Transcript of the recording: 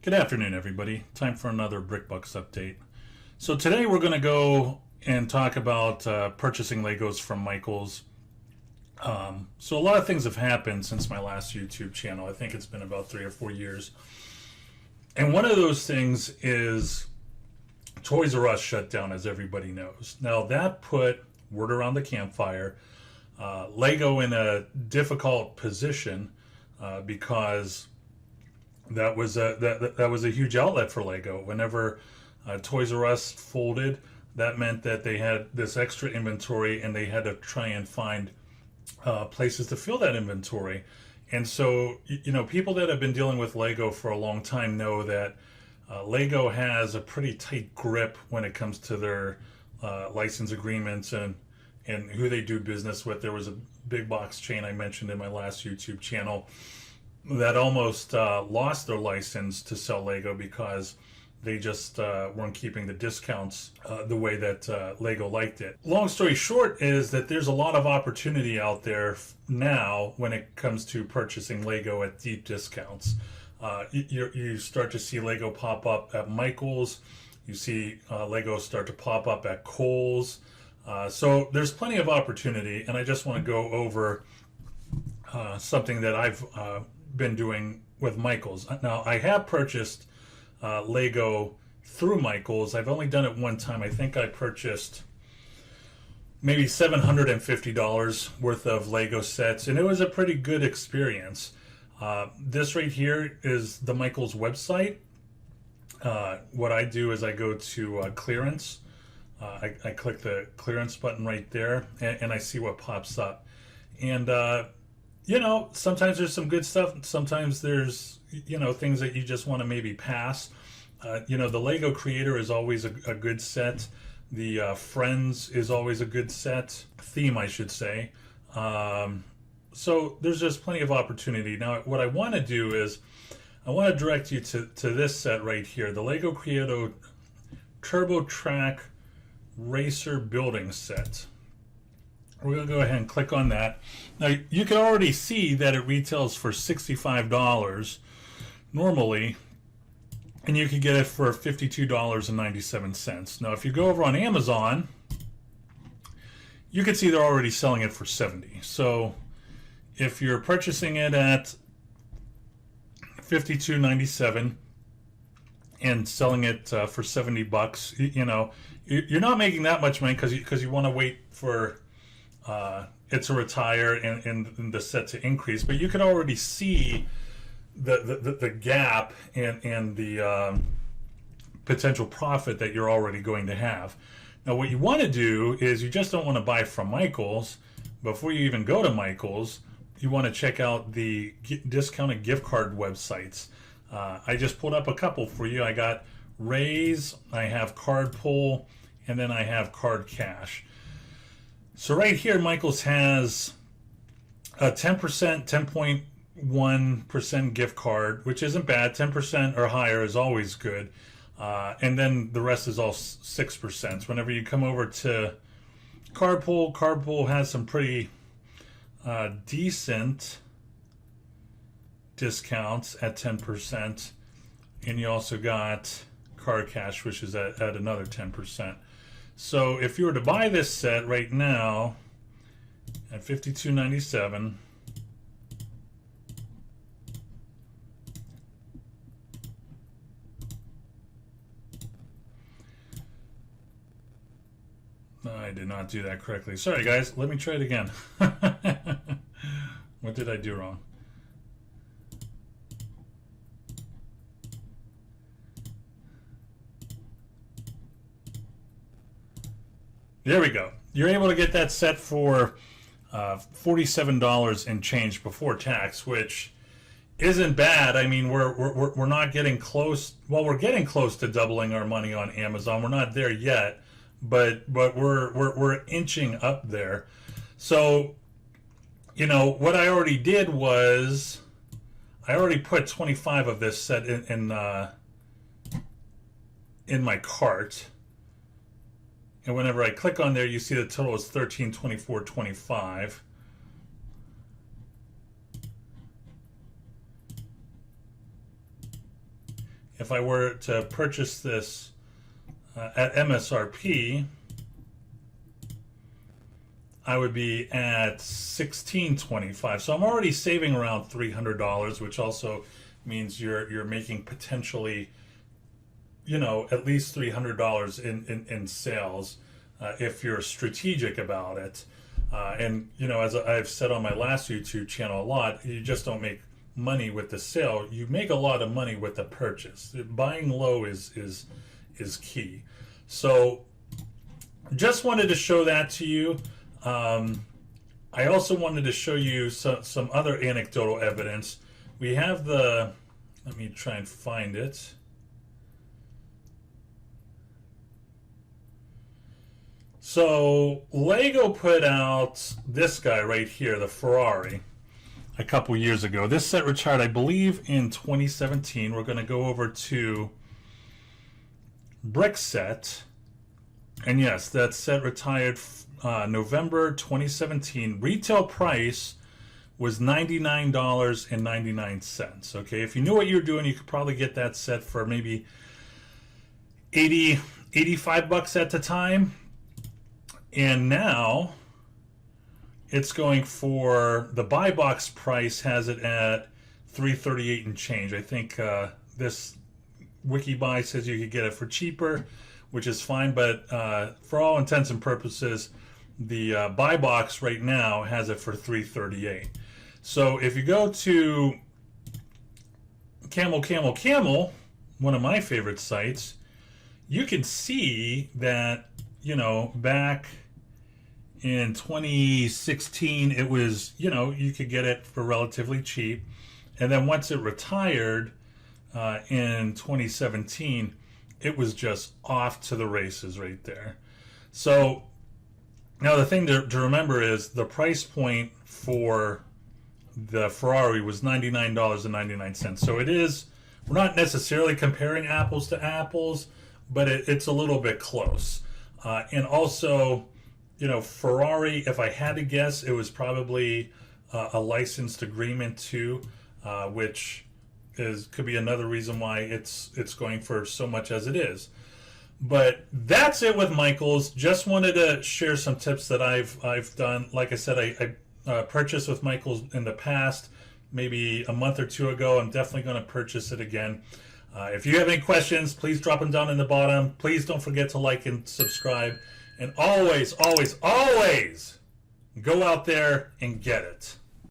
Good afternoon, everybody. Time for another BrickBucks update. So today we're going to go and talk about purchasing Legos from Michaels. So a lot of things have happened since my last YouTube channel. I think it's been about 3 or 4 years. And one of those things is Toys R Us shut down, as everybody knows. Now that put word around the campfire, Lego in a difficult position because that was a huge outlet for Lego. Whenever Toys R Us folded, that meant that they had this extra inventory and they had to try and find places to fill that inventory. And so, people that have been dealing with Lego for a long time know that Lego has a pretty tight grip when it comes to their license agreements and who they do business with. There was a big box chain I mentioned in my last YouTube channel that almost lost their license to sell Lego because they just weren't keeping the discounts the way that Lego liked it. Long story short is that there's a lot of opportunity out there now when it comes to purchasing Lego at deep discounts. You start to see Lego pop up at Michaels. You see Lego start to pop up at Kohl's. So there's plenty of opportunity, and I just want to go over something that I've been doing with Michaels. Now, I have purchased Lego through Michaels. I've only done it one time. I think I purchased maybe $750 worth of Lego sets, and it was a pretty good experience. This right here is the Michaels website. What I do is I go to clearance. I click the clearance button right there, and I see what pops up. And sometimes there's some good stuff. Sometimes there's, things that you just want to maybe pass. The Lego Creator is always a good set. The Friends is always a good set. Theme, I should say. So there's just plenty of opportunity. Now, what I want to do is I want to direct you to this set right here, the Lego Creator Turbo Track Racer Building Set. We're going to go ahead and click on that. Now, you can already see that it retails for $65 normally, and you can get it for $52.97. Now, if you go over on Amazon, you can see they're already selling it for $70. So if you're purchasing it at $52.97 and selling it for $70, you're not making that much money because you want to wait for it to retire and the set to increase. But you can already see the gap and the potential profit that you're already going to have. Now, what you want to do is you just don't want to buy from Michaels. Before you even go to Michaels, you want to check out the discounted gift card websites. I just pulled up a couple for you. I got Raise, I have Card Pull, and then I have Card Cash. So right here, Michaels has a 10%, 10.1% gift card, which isn't bad. 10% or higher is always good. And then the rest is all 6%. Whenever you come over to Card Pull has some pretty decent discounts at 10%. And you also got Card Cash, which is at another 10%. So if you were to buy this set right now at $52.97, I did not do that correctly. Sorry guys, let me try it again. What did I do wrong? There we go. You're able to get that set for $47 and change before tax, which isn't bad. I mean, we're not getting close. Well, we're getting close to doubling our money on Amazon. We're not there yet, but we're inching up there. So, what I already did was I already put 25 of this set in my cart. And whenever I click on there, you see the total is $13.24.25. if I were to purchase this at MSRP, I would be at $16.25. So I'm already saving around $300, which also means you're making potentially, at least $300 in sales if you're strategic about it. And as I've said on my last YouTube channel a lot, you just don't make money with the sale. You make a lot of money with the purchase. Buying low is key. So just wanted to show that to you. I also wanted to show you some other anecdotal evidence. We have let me try and find it. So Lego put out this guy right here, the Ferrari, a couple years ago. This set retired, I believe, in 2017. We're going to go over to brick set. And yes, that set retired November 2017. Retail price was $99.99. Okay, if you knew what you were doing, you could probably get that set for maybe 85 bucks at the time. And now it's going for, the buy box price has it at $338 and change. I think this WikiBuy says you could get it for cheaper, which is fine, but for all intents and purposes, the buy box right now has it for $338. So if you go to Camel, one of my favorite sites, you can see that, back in 2016, it was, you could get it for relatively cheap. And then once it retired in 2017, it was just off to the races right there. So now the thing to remember is the price point for the Ferrari was $99.99. So we're not necessarily comparing apples to apples, but it's a little bit close. And also, Ferrari, if I had to guess, it was probably a licensed agreement too, which could be another reason why it's going for so much as it is. But that's it with Michaels. Just wanted to share some tips that I've done. Like I said, I purchased with Michaels in the past, maybe a month or two ago. I'm definitely going to purchase it again. If you have any questions, please drop them down in the bottom. Please don't forget to like and subscribe. And always, always, always go out there and get it.